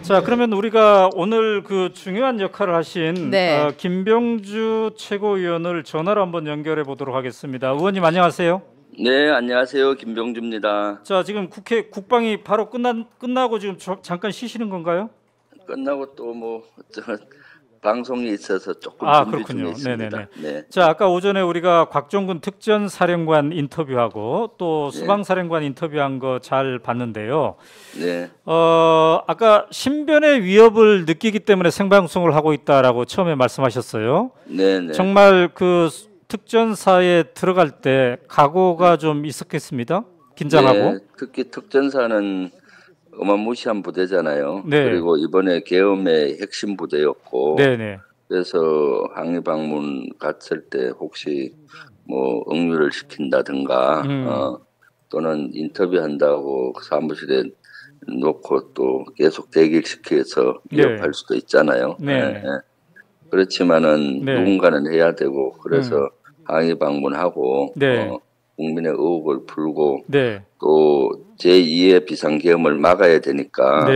자, 그러면 우리가 오늘 그 중요한 역할을 하신 네. 김병주 최고위원을 전화로 한번 연결해 보도록 하겠습니다. 의원님 안녕하세요. 네, 안녕하세요. 김병주입니다. 자, 지금 국회 국방이 바로 끝나고 지금 잠깐 쉬시는 건가요? 끝나고 또 뭐 방송이 있어서 조금 준비 그렇군요. 중에 있습니다. 네네네. 네. 자, 아까 오전에 우리가 곽종근 특전사령관 인터뷰하고 또 수방사령관 인터뷰한 거 잘 봤는데요. 네. 아까 신변의 위협을 느끼기 때문에 생방송을 하고 있다라고 처음에 말씀하셨어요. 네. 정말 그 특전사에 들어갈 때 각오가 좀 있었겠습니다. 긴장하고. 네, 특히 특전사는 어마무시한 부대잖아요. 네. 그리고 이번에 계엄의 핵심 부대였고, 네네. 그래서 항의 방문 갔을 때 혹시 뭐 억류를 시킨다든가, 또는 인터뷰한다고 사무실에 놓고 또 계속 대기시켜서 위협할 수도 있잖아요. 네. 그렇지만은 네. 누군가는 해야 되고, 그래서 항의 방문하고 네. 국민의 의혹을 풀고 네. 또 제2의 비상계엄을 막아야 되니까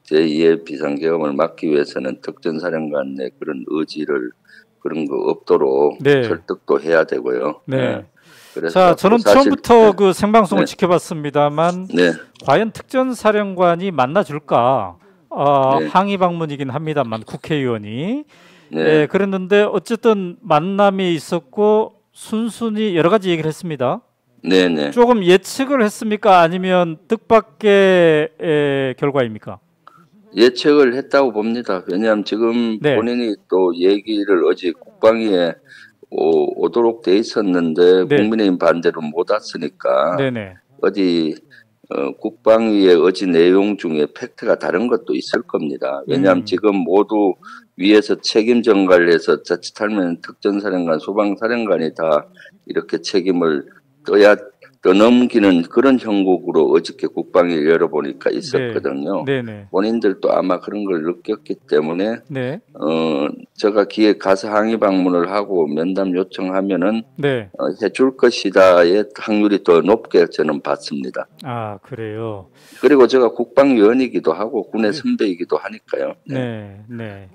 제2의 비상계엄을 막기 위해서는 특전사령관의 그런 의지를 그런 거 없도록 설득도 해야 되고요. 네. 그래서 자, 저는 처음부터 그 생방송을 네. 지켜봤습니다만 과연 특전사령관이 만나줄까? 항의 방문이긴 합니다만 국회의원이 그랬는데 어쨌든 만남이 있었고 순순히 여러 가지 얘기를 했습니다. 네네. 조금 예측을 했습니까? 아니면 뜻밖의 결과입니까? 예측을 했다고 봅니다. 왜냐하면 지금 본인이 또 얘기를 어제 국방위에 오도록 돼 있었는데 국민의힘 반대로 못 왔으니까 어디 국방위의 어제 내용 중에 팩트가 다른 것도 있을 겁니다. 왜냐하면 지금 모두 위에서 책임 전가를 해서 자칫하면 특전사령관, 소방사령관이 다 이렇게 책임을 떠넘기는 그런 형국으로 어저께 국방위 열어보니까 있었거든요. 본인들도 아마 그런 걸 느꼈기 때문에 제가 기획 가서 항의 방문을 하고 면담 요청하면은 해줄 것이다의 확률이 더 높게 저는 봤습니다. 아, 그래요. 그리고 제가 국방위원이기도 하고 군의 선배이기도 하니까요. 네.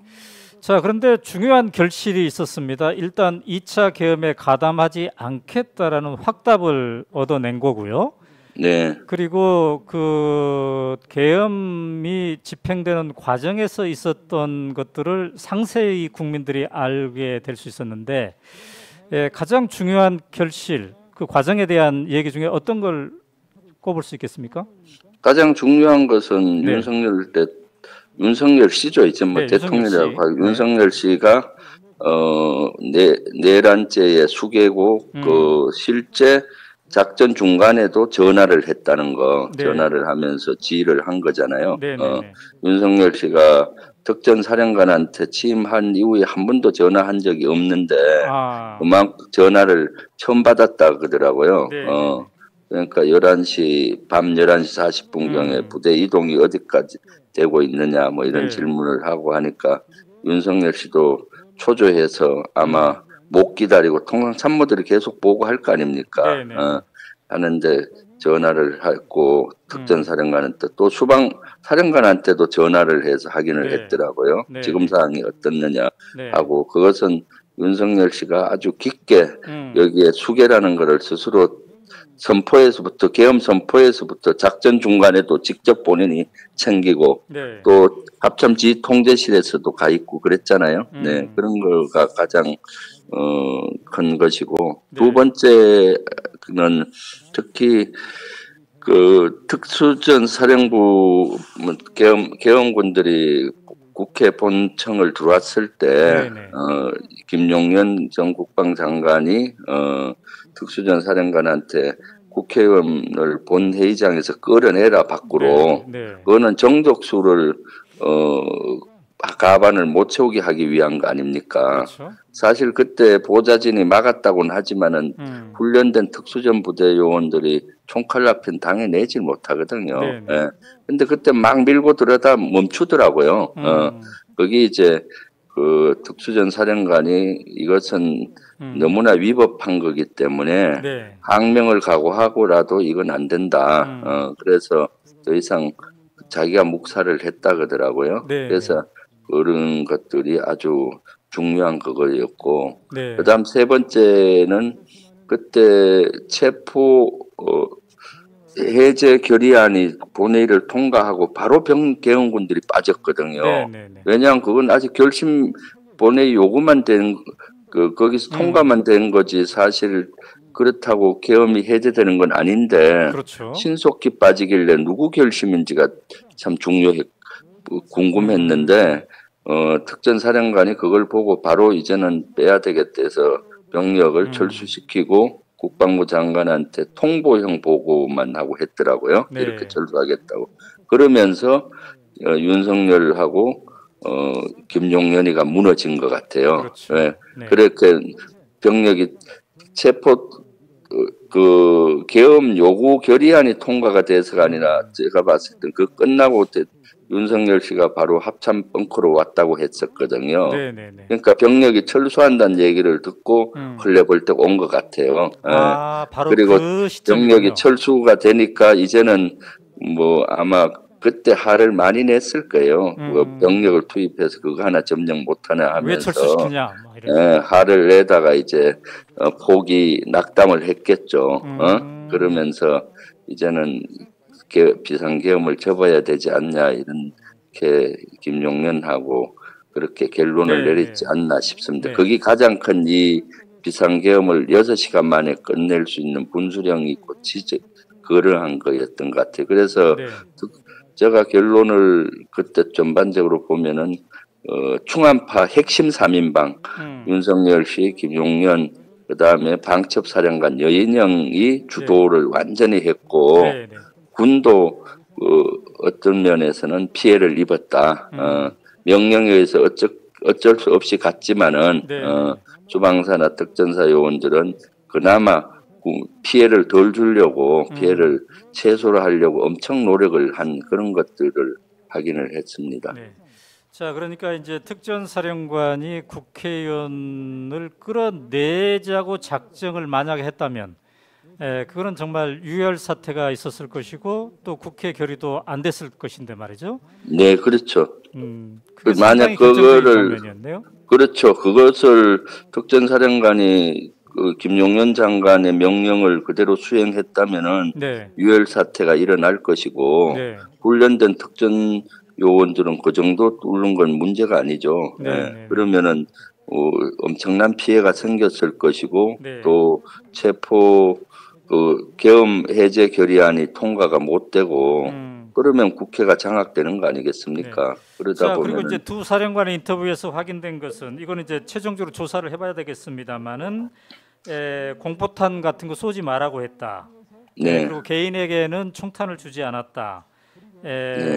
자, 그런데 중요한 결실이 있었습니다. 일단 2차 계엄에 가담하지 않겠다라는 확답을 얻어낸 거고요. 네. 그리고 그 계엄이 집행되는 과정에서 있었던 것들을 상세히 국민들이 알게 될 수 있었는데 가장 중요한 결실, 그 과정에 대한 얘기 중에 어떤 걸 꼽을 수 있겠습니까? 가장 중요한 것은 윤석열 씨죠. 이제 뭐 대통령이라고 하고 윤석열 씨가 내란죄의 수개고 그 실제 작전 중간에도 전화를 했다는 거, 전화를 하면서 지휘를 한 거잖아요. 윤석열 씨가 특전사령관한테 취임한 이후에 한 번도 전화한 적이 없는데 그만큼 전화를 처음 받았다 그러더라고요. 그러니까 밤 11시 40분경에 부대 이동이 어디까지 되고 있느냐 뭐 이런 질문을 하고 하니까 윤석열 씨도 초조해서 아마 못 기다리고 통상 참모들이 계속 보고할 거 아닙니까? 하는데 전화를 했고 특전사령관한테 또 수방사령관한테도 전화를 해서 확인을 했더라고요. 지금 상황이 어떻느냐 하고 그것은 윤석열 씨가 아주 깊게 여기에 수계라는 것을 스스로 선포에서부터 계엄 선포에서부터 작전 중간에도 직접 본인이 챙기고 또 합참 지휘 통제실에서도 가 있고 그랬잖아요. 그런 거가 가장 큰 것이고 두 번째는 특히 그 특수전 사령부 계엄군들이 국회 본청을 들어왔을 때 김용현 전 국방장관이 특수전 사령관한테 국회의원을 본회의장에서 끌어내라 밖으로 그거는 정족수를 가반을 못 채우게 하기 위한 거 아닙니까? 사실 그때 보좌진이 막았다고는 하지만은 훈련된 특수전 부대 요원들이 총칼 앞엔 당해내질 못하거든요. 근데 그때 막 밀고 들어다 멈추더라고요. 거기 이제 그 특수전 사령관이 이것은 너무나 위법한 거기 때문에 항명을 각오하고라도 이건 안 된다. 그래서 더 이상 자기가 묵사를 했다 그러더라고요. 네. 그래서 그런 것들이 아주 중요한 그거였고, 네. 그다음 세 번째는 그때 체포 해제 결의안이 본회의를 통과하고 바로 병계원군들이 빠졌거든요. 네, 네, 네. 왜냐하면 그건 아직 결심 본회의 요구만 된 거기서 통과만 된 거지 사실 그렇다고 계엄이 해제되는 건 아닌데 그렇죠. 신속히 빠지길래 누구 결심인지가 참 궁금했는데 특전사령관이 그걸 보고 바로 이제는 빼야 되겠다 해서 병력을 철수시키고 국방부 장관한테 통보형 보고만 하고 했더라고요. 네. 이렇게 철수하겠다고. 그러면서 윤석열하고 김용현이가 무너진 것 같아요. 그렇죠. 네. 네. 그렇게 병력이 체포 계엄 요구 결의안이 통과가 돼서가 아니라 제가 봤을 때 그 끝나고 윤석열 씨가 바로 합참 벙커로 왔다고 했었거든요. 네네네. 그러니까 병력이 철수한다는 얘기를 듣고 헐레벌떡 온 것 같아요. 바로 그리고 그 병력이 철수가 되니까 이제는 뭐 아마 그때 화를 많이 냈을 거예요. 병력을 투입해서 그거 하나 점령 못하나 하면서 왜 철수시키냐? 화를 내다가 이제 포기 낙담을 했겠죠. 그러면서 이제는 비상계엄을 접어야 되지 않냐 이렇게 김용현하고 그렇게 결론을 내렸지 않나 싶습니다. 네. 그게 가장 큰 이 비상계엄을 6시간 만에 끝낼 수 있는 분수령이 있고 그러한 거였던 것 같아요. 그래서 제가 결론을 그때 전반적으로 보면은 충안파 핵심 3인방 윤석열 씨, 김용현 그다음에 방첩사령관 여인영이 주도를 완전히 했고 군도 어떤 면에서는 피해를 입었다. 명령에 의해서 어쩔 수 없이 갔지만은 주방사나 특전사 요원들은 그나마 피해를 덜 주려고 피해를 최소로 하려고 엄청 노력을 한 그런 것들을 확인을 했습니다. 네. 자, 그러니까 이제 특전사령관이 국회의원을 끌어내자고 작정을 만약에 했다면 그거는 정말 유혈 사태가 있었을 것이고 또 국회 결의도 안 됐을 것인데 말이죠. 네, 그렇죠. 만약 그거를 그렇죠. 그것을 특전사령관이 김용현 장관의 명령을 그대로 수행했다면은 유혈 사태가 일어날 것이고 훈련된 특전 요원들은 그 정도 뚫는 건 문제가 아니죠. 그러면은 엄청난 피해가 생겼을 것이고 또 체포 계엄 해제 결의안이 통과가 못 되고 그러면 국회가 장악되는 거 아니겠습니까? 그러다 보면 그리고 이제 두 사령관의 인터뷰에서 확인된 것은 이거는 이제 최종적으로 조사를 해봐야 되겠습니다만은 공포탄 같은 거 쏘지 말라고 했다. 그리고 개인에게는 총탄을 주지 않았다.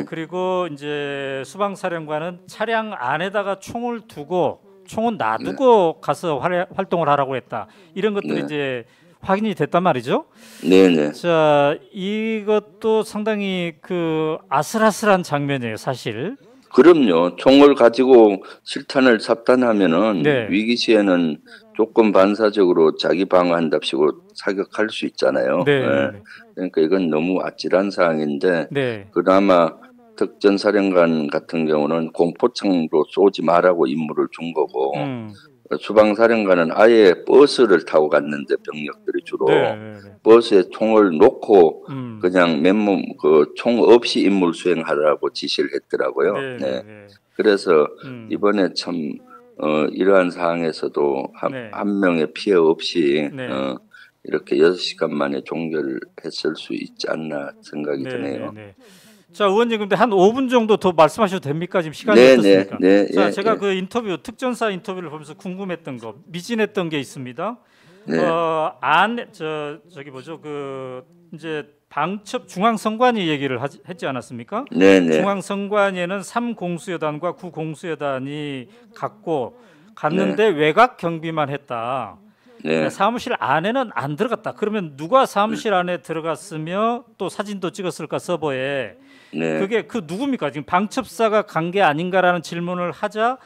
그리고 이제 수방사령관은 차량 안에다가 총을 두고 총은 놔두고 가서 활동을 하라고 했다. 이런 것들이 이제 확인이 됐단 말이죠. 네네. 자, 이것도 상당히 아슬아슬한 장면이에요, 사실. 그럼요. 총을 가지고 실탄을 삽단하면은 위기 시에는 조건 반사적으로 자기 방어한답시고 사격할 수 있잖아요. 그러니까 이건 너무 아찔한 사항인데 그나마 특전사령관 같은 경우는 공포창으로 쏘지 말라고 임무를 준 거고 수방사령관은 아예 버스를 타고 갔는데 병력들이 주로 버스에 총을 놓고 그냥 맨몸 총 없이 임무 수행하라고 지시를 했더라고요. 그래서 이번에 참 이러한 상황에서도 한 명의 피해 없이 이렇게 6시간 만에 종결했을 수 있지 않나 생각이 드네요. 자, 의원님 근데 한 5분 정도 더 말씀하셔도 됩니까? 지금 시간이 어떻습니까? 자, 제가 그 인터뷰 특전사 인터뷰를 보면서 궁금했던 거, 미진했던 게 있습니다. 저기 뭐죠? 이제 방첩 중앙선관위 얘기를 했지 않았습니까? 중앙선관위에는 3공수여단과 9공수여단이 갔는데 외곽 경비만 했다. 사무실 안에는 안 들어갔다. 그러면 누가 사무실 안에 들어갔으며 또 사진도 찍었을까 서버에 그게 누굽니까? 지금 방첩사가 간 게 아닌가라는 질문을 하자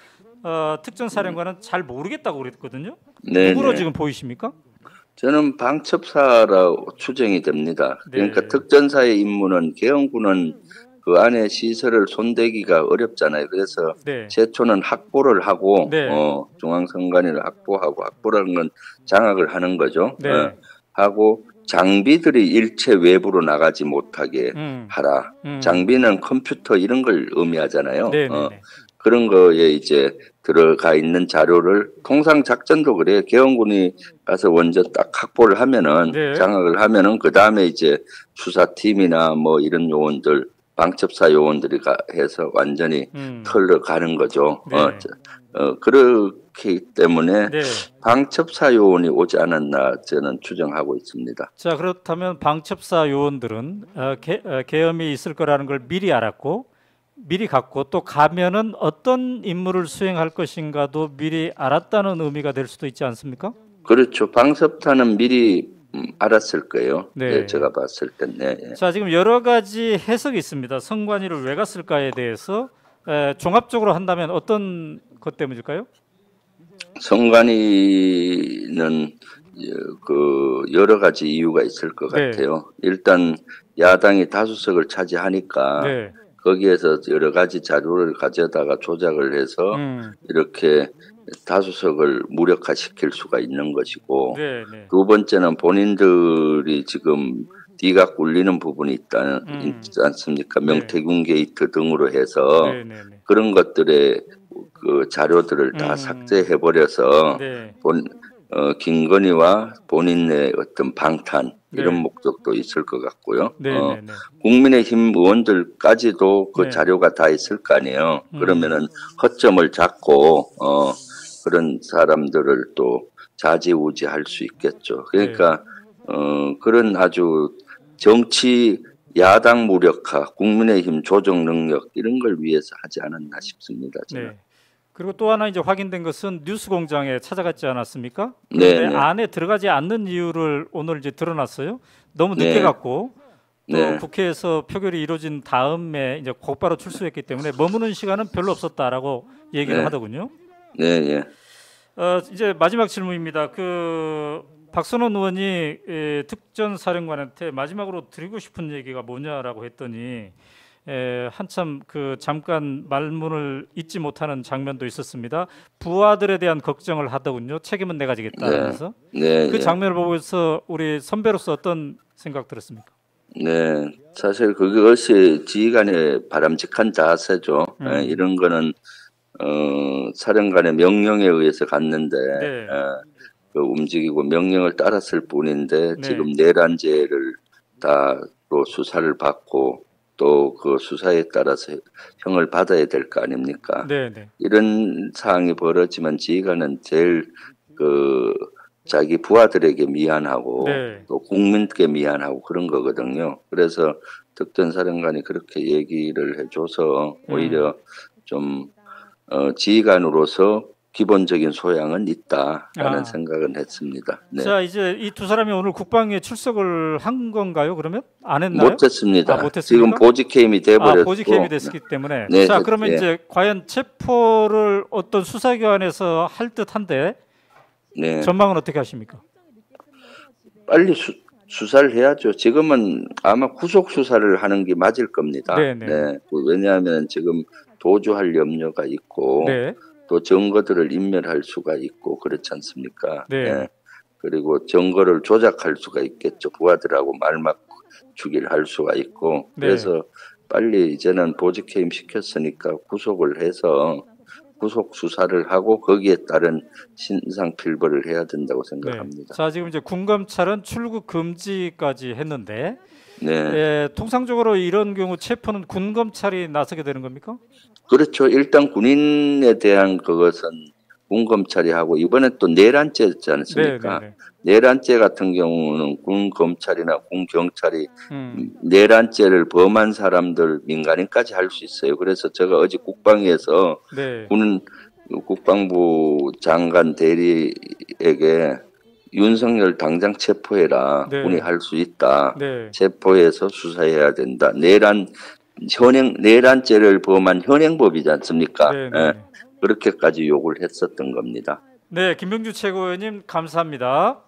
특전사령관은 잘 모르겠다고 그랬거든요. 누구로 지금 보이십니까? 저는 방첩사라고 추정이 됩니다. 그러니까 특전사의 임무는 계엄군은 그 안에 시설을 손대기가 어렵잖아요. 그래서 네. 최초는 확보를 하고 네. 중앙선관위를 확보하고, 확보라는 건 장악을 하는 거죠. 네. 하고 장비들이 일체 외부로 나가지 못하게 하라. 장비는 컴퓨터 이런 걸 의미하잖아요. 그런 거에 이제 들어가 있는 자료를, 통상 작전도 그래요. 개헌군이 가서 먼저 딱 확보를 하면은, 네. 장악을 하면은 그 다음에 이제 수사팀이나 뭐 이런 요원들, 방첩사 요원들이 해서 완전히 털러 가는 거죠. 네. 그렇기 때문에 네. 방첩사 요원이 오지 않았나 저는 추정하고 있습니다. 자, 그렇다면 방첩사 요원들은 계엄이 있을 거라는 걸 미리 알았고, 미리 갔고, 또 가면은 어떤 임무를 수행할 것인가도 미리 알았다는 의미가 될 수도 있지 않습니까? 그렇죠. 방첩사는 미리 알았을 거예요. 네. 네, 제가 봤을 땐. 네. 자, 지금 여러 가지 해석이 있습니다. 선관위를 왜 갔을까에 대해서 종합적으로 한다면 어떤 것 때문일까요? 선관위는 그 여러 가지 이유가 있을 것 네. 같아요. 일단 야당이 다수석을 차지하니까 네. 거기에서 여러 가지 자료를 가져다가 조작을 해서 이렇게 다수석을 무력화시킬 수가 있는 것이고, 네. 두 번째는 본인들이 지금 뒤가 굴리는 부분이 있지 않습니까? 명태균 게이트 등으로 해서 그런 것들의 그 자료들을 다 삭제해버려서 김건희와 본인의 어떤 방탄 이런 목적도 있을 것 같고요. 국민의힘 의원들까지도 그 자료가 다 있을 거 아니에요. 그러면은 허점을 잡고 그런 사람들을 또 좌지우지할 수 있겠죠. 그러니까 그런 아주 정치 야당 무력화, 국민의힘 조정 능력 이런 걸 위해서 하지 않았나 싶습니다. 저는. 네. 그리고 또 하나 이제 확인된 것은 뉴스공장에 찾아갔지 않았습니까? 네. 그런데 안에 들어가지 않는 이유를 오늘 이제 드러났어요. 너무 늦게 갔고 또 국회에서 표결이 이루어진 다음에 이제 곧바로 출소했기 때문에 머무는 시간은 별로 없었다라고 얘기를 하더군요. 네. 이제 마지막 질문입니다. 박선원 의원이 특전 사령관한테 마지막으로 드리고 싶은 얘기가 뭐냐라고 했더니 한참 잠깐 말문을 잇지 못하는 장면도 있었습니다. 부하들에 대한 걱정을 하더군요. 책임은 내가 지겠다면서. 그 장면을 보고서 우리 선배로서 어떤 생각 들었습니까? 네, 사실 그것이 지휘관의 바람직한 자세죠. 이런 거는 사령관의 명령에 의해서 갔는데 움직이고 명령을 따랐을 뿐인데 지금 내란죄를 다 또 수사를 받고 또 그 수사에 따라서 형을 받아야 될 거 아닙니까? 이런 상황이 벌어지면 지휘관은 제일 자기 부하들에게 미안하고 또 국민께 미안하고 그런 거거든요. 그래서 특전사령관이 그렇게 얘기를 해줘서 오히려 좀 지휘관으로서 기본적인 소양은 있다라는 생각은 했습니다. 네. 자, 이제 이 두 사람이 오늘 국방위에 출석을 한 건가요? 그러면 안 했나요? 못했습니다. 지금 보직해임이 돼버렸고. 보직해임이 됐기 때문에. 자, 그러면 이제 과연 체포를 어떤 수사기관에서 할 듯한데 전망은 어떻게 하십니까? 빨리 수사를 해야죠. 지금은 아마 구속 수사를 하는 게 맞을 겁니다. 왜냐하면 지금 도주할 염려가 있고 또 증거들을 인멸할 수가 있고 그렇지 않습니까? 그리고 증거를 조작할 수가 있겠죠. 부하들하고 말맞추기를 할 수가 있고 그래서 빨리 이제는 보직해임 시켰으니까 구속을 해서 구속 수사를 하고 거기에 따른 신상 필벌을 해야 된다고 생각합니다. 자, 지금 이제 군검찰은 출국 금지까지 했는데 통상적으로 이런 경우 체포는 군검찰이 나서게 되는 겁니까? 그렇죠. 일단 군인에 대한 그것은 군검찰이 하고 이번에 또 내란죄였지 않습니까? 내란죄 같은 경우는 군검찰이나 군경찰이 내란죄를 범한 사람들 민간인까지 할 수 있어요. 그래서 제가 어제 국방위에서 국방부 장관 대리에게 윤석열 당장 체포해라. 군이 할 수 있다. 체포해서 수사해야 된다. 내란죄를 범한 현행법이지 않습니까? 그렇게까지 요구를 했었던 겁니다. 네, 김병주 최고위원님 감사합니다.